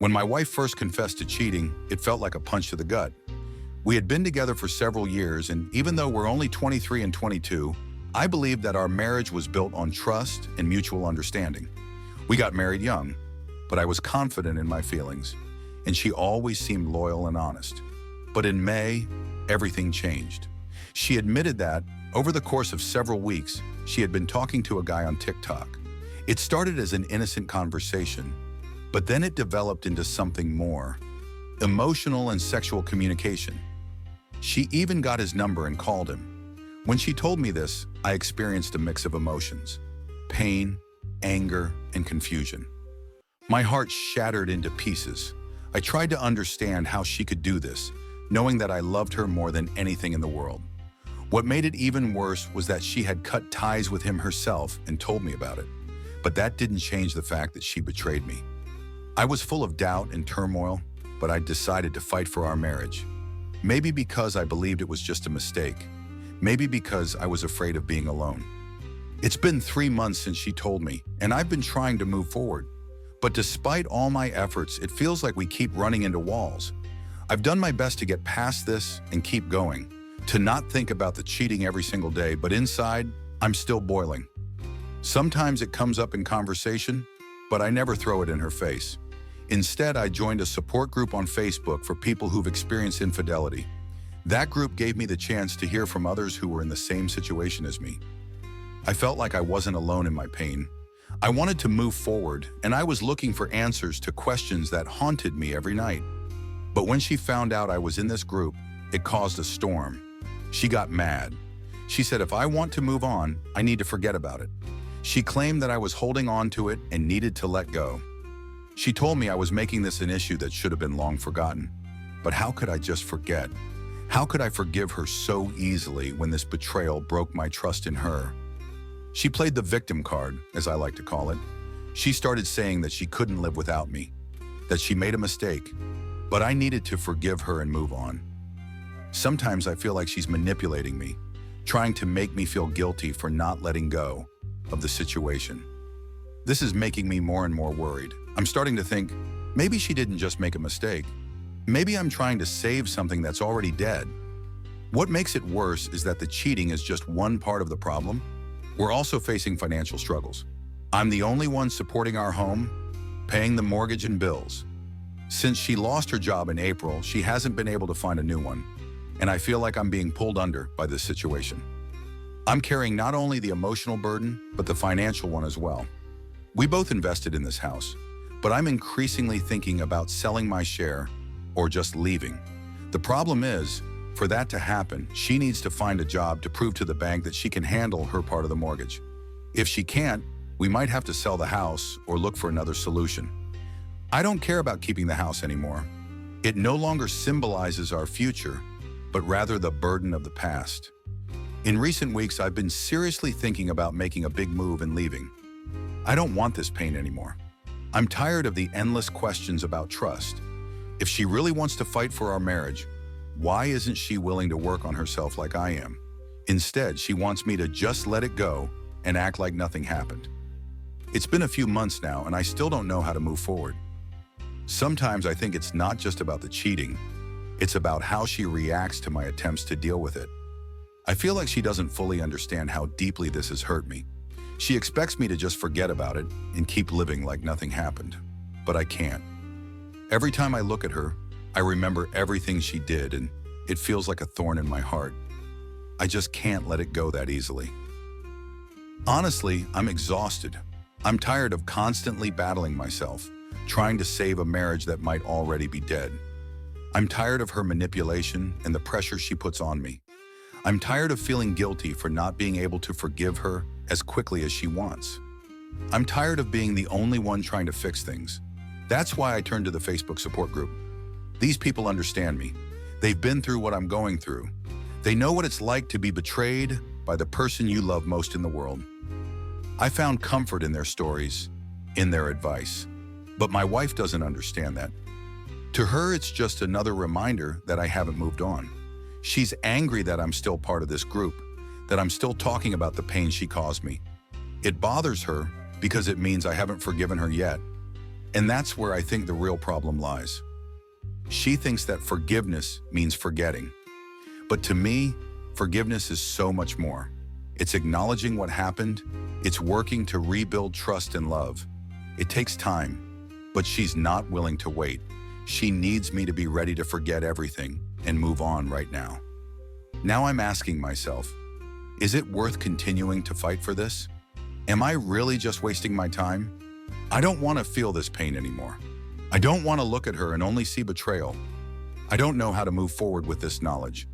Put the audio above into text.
When my wife first confessed to cheating, it felt like a punch to the gut. We had been together for several years, and even though we're only 23 and 22, I believed that our marriage was built on trust and mutual understanding. We got married young, but I was confident in my feelings, and she always seemed loyal and honest. But in May, everything changed. She admitted that, over the course of several weeks, she had been talking to a guy on TikTok. It started as an innocent conversation, but then it developed into something more: emotional and sexual communication. She even got his number and called him. When she told me this, I experienced a mix of emotions: pain, anger, and confusion. My heart shattered into pieces. I tried to understand how she could do this, knowing that I loved her more than anything in the world. What made it even worse was that she had cut ties with him herself and told me about it. But that didn't change the fact that she betrayed me. I was full of doubt and turmoil, but I decided to fight for our marriage. Maybe because I believed it was just a mistake. Maybe because I was afraid of being alone. It's been 3 months since she told me, and I've been trying to move forward. But despite all my efforts, it feels like we keep running into walls. I've done my best to get past this and keep going, to not think about the cheating every single day, but inside, I'm still boiling. Sometimes it comes up in conversation, but I never throw it in her face. Instead, I joined a support group on Facebook for people who've experienced infidelity. That group gave me the chance to hear from others who were in the same situation as me. I felt like I wasn't alone in my pain. I wanted to move forward, and I was looking for answers to questions that haunted me every night. But when she found out I was in this group, it caused a storm. She got mad. She said if I want to move on, I need to forget about it. She claimed that I was holding on to it and needed to let go. She told me I was making this an issue that should have been long forgotten. But how could I just forget? How could I forgive her so easily when this betrayal broke my trust in her? She played the victim card, as I like to call it. She started saying that she couldn't live without me, that she made a mistake, but I needed to forgive her and move on. Sometimes I feel like she's manipulating me, trying to make me feel guilty for not letting go of the situation. This is making me more and more worried. I'm starting to think, maybe she didn't just make a mistake. Maybe I'm trying to save something that's already dead. What makes it worse is that the cheating is just one part of the problem. We're also facing financial struggles. I'm the only one supporting our home, paying the mortgage and bills. Since she lost her job in April, she hasn't been able to find a new one, and I feel like I'm being pulled under by this situation. I'm carrying not only the emotional burden, but the financial one as well. We both invested in this house, but I'm increasingly thinking about selling my share or just leaving. The problem is, for that to happen, she needs to find a job to prove to the bank that she can handle her part of the mortgage. If she can't, we might have to sell the house or look for another solution. I don't care about keeping the house anymore. It no longer symbolizes our future, but rather the burden of the past. In recent weeks, I've been seriously thinking about making a big move and leaving. I don't want this pain anymore. I'm tired of the endless questions about trust. If she really wants to fight for our marriage, why isn't she willing to work on herself like I am? Instead, she wants me to just let it go and act like nothing happened. It's been a few months now, and I still don't know how to move forward. Sometimes I think it's not just about the cheating. It's about how she reacts to my attempts to deal with it. I feel like she doesn't fully understand how deeply this has hurt me. She expects me to just forget about it and keep living like nothing happened. But I can't. Every time I look at her, I remember everything she did, and it feels like a thorn in my heart. I just can't let it go that easily. Honestly, I'm exhausted. I'm tired of constantly battling myself, trying to save a marriage that might already be dead. I'm tired of her manipulation and the pressure she puts on me. I'm tired of feeling guilty for not being able to forgive her as quickly as she wants. I'm tired of being the only one trying to fix things. That's why I turned to the Facebook support group. These people understand me. They've been through what I'm going through. They know what it's like to be betrayed by the person you love most in the world. I found comfort in their stories, in their advice. But my wife doesn't understand that. To her, it's just another reminder that I haven't moved on. She's angry that I'm still part of this group, that I'm still talking about the pain she caused me. It bothers her because it means I haven't forgiven her yet. And that's where I think the real problem lies. She thinks that forgiveness means forgetting. But to me, forgiveness is so much more. It's acknowledging what happened. It's working to rebuild trust and love. It takes time, but she's not willing to wait. She needs me to be ready to forget everything and move on right now. Now I'm asking myself, is it worth continuing to fight for this? Am I really just wasting my time? I don't want to feel this pain anymore. I don't want to look at her and only see betrayal. I don't know how to move forward with this knowledge.